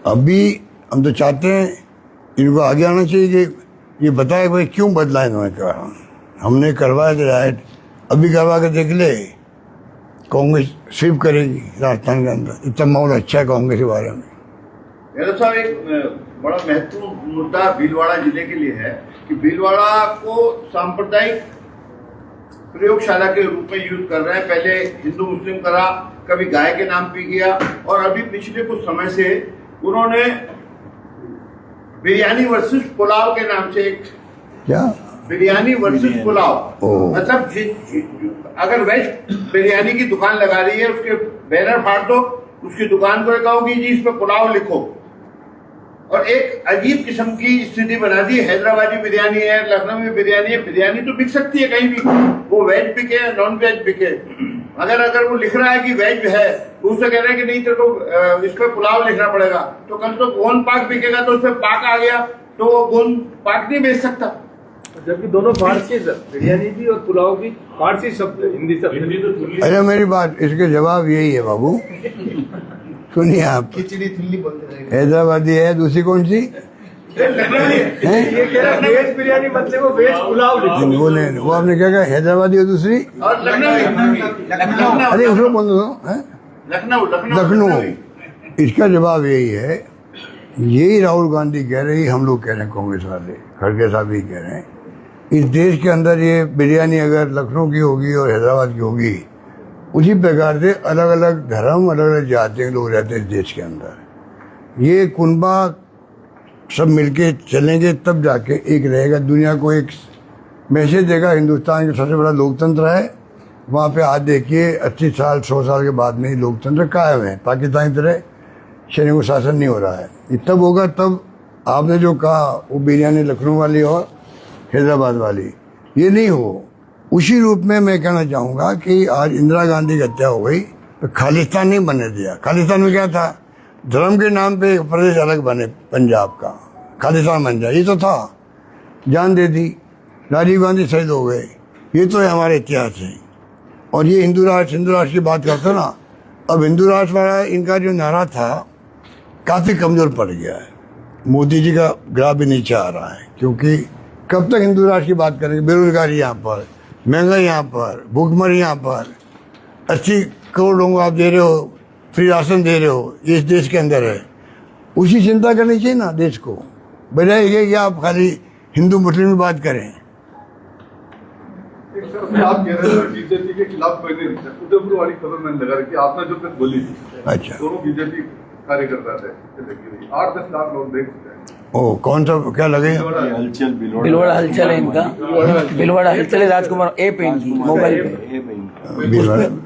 अभी हम तो चाहते हैं इनको आगे आना चाहिए कि ये बताए भाई क्यों बदला इन्होंने कहा। हमने करवाया तो डायरेक्ट, अभी करवा के देख ले, कांग्रेस स्वीप करेगी राजस्थान के अंदर, इतना माहौल अच्छा है कांग्रेस के बारे में। गहलोत साहब एक बड़ा महत्वपूर्ण मुद्दा भीलवाड़ा जिले के लिए है कि भीलवाड़ा को सांप्रदायिक प्रयोगशाला के रूप में यूज कर रहे हैं। पहले हिंदू मुस्लिम करा, कभी गाय के नाम पे किया, और अभी पिछले कुछ समय से उन्होंने बिरयानी वर्सेस पुलाव के नाम से एक, क्या बिरयानी वर्सेस पुलाव, मतलब अगर वेज बिरयानी की दुकान लगा रही है, उसके बैनर फाड़ दो, उसकी दुकान को कहो कि जी इस पे पुलाव लिखो, और एक अजीब किस्म की स्थिति बना दी। हैदराबादी बिरयानी है, लखनऊ में बिरयानी है, बिरयानी तो बिक सकती है कहीं भी, वो वेज बिके या नॉन वेज बिके। अगर वो लिख रहा है कि वेज है, उससे कह रहे हैं कि नहीं तेरे को इस पे पुलाव लिखना पड़ेगा, तो कल तो गोन पाक बिकेगा, तो उस पर पाक आ गया तो वो गोन पाक नहीं बेच सकता। जबकि दोनों फारसी, बिरयानी भी और पुलाव भी फारसी शब्द, हिंदी शब्द। अरे मेरी बात, इसके जवाब यही है बाबू, सुनिए आप, खिचड़ी थिल्ली बोलते हैं। हैदराबादी है, दूसरी कौन सी ये कह रहा वेज बिरयानी मतलब वो वेज पुलाव लिखो। वो आपने क्या कहा, हैदराबादी और दूसरी, और अरे उसको बोल दो, लखनऊ। इसका जवाब यही है, यही राहुल गांधी कह रही, हम लोग कह रहे हैं, कांग्रेस वाले खड़गे साहब भी कह रहे हैं, इस देश के अंदर ये बिरयानी अगर लखनऊ की होगी और हैदराबाद की होगी, उसी प्रकार से अलग अलग धर्म, अलग अलग जाति के लोग रहते हैं इस देश के अंदर। ये कुनबा सब मिलके चलेंगे तब जाके एक रहेगा, दुनिया को एक मैसेज देगा। हिंदुस्तान का सबसे बड़ा लोकतंत्र है, वहाँ पे आज देखिए 80 साल 100 साल के बाद में लोकतंत्र कायम है। पाकिस्तान की तरह सैनिकों शासन नहीं हो रहा है। ये तब होगा तब आपने जो कहा वो बिरयानी लखनऊ वाली और हैदराबाद वाली ये नहीं हो। उसी रूप में मैं कहना चाहूँगा कि आज इंदिरा गांधी की हत्या हो गई तो खालिस्तान नहीं बनने दिया। खालिस्तान में क्या था, धर्म के नाम पे एक प्रदेश अलग बने पंजाब का, खालिस्तान बन जाए, ये तो था। जान दे दी, राजीव गांधी शहीद हो गए, ये तो है हमारे इतिहास है। और ये हिंदू राष्ट्र की बात करते ना, अब हिंदू राष्ट्र वाला इनका जो नारा था काफ़ी कमज़ोर पड़ गया है। मोदी जी का ग्राफ भी नीचे आ रहा है, क्योंकि कब तक हिंदू राष्ट्र की बात करेंगे। बेरोजगारी यहाँ पर, महंगाई यहाँ पर, भूखमरी यहाँ पर, 80 करोड़ लोगों को आप दे रहे हो, फ्री राशन दे रहे हो, ये इस देश के अंदर है। उसी चिंता करनी चाहिए ना देश को, बजाय ये कि आप खाली हिंदू मुस्लिम की बात करें। आप कह रहे थे बीजेपी के खिलाफ कोई नहीं था, उदयपुर वाली खबर मैंने लगा रखी, आपने जो तक बोली थी अच्छा दोनों बीजेपी कार्यकर्ता थे, 8-10 लाख लोग देख चुके हैं। ओ कौन सा क्या लगे बिलवाड़ा हलचल है इनका, बिलवाड़ा हलचल है, राजकुमार ए पे इनकी मोबाइल पे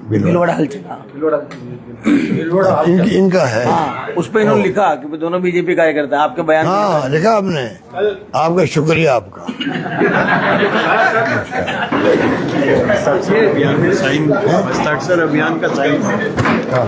बिलवाड़ा हलचल, हाँ। इनका है। हाँ, उस पे इन्होंने लिखा कि दोनों बीजेपी कार्यकर्ता, आपके बयान में हाँ लिखा आपने, आपका शुक्रिया आपका। अभियान का साइन हाँ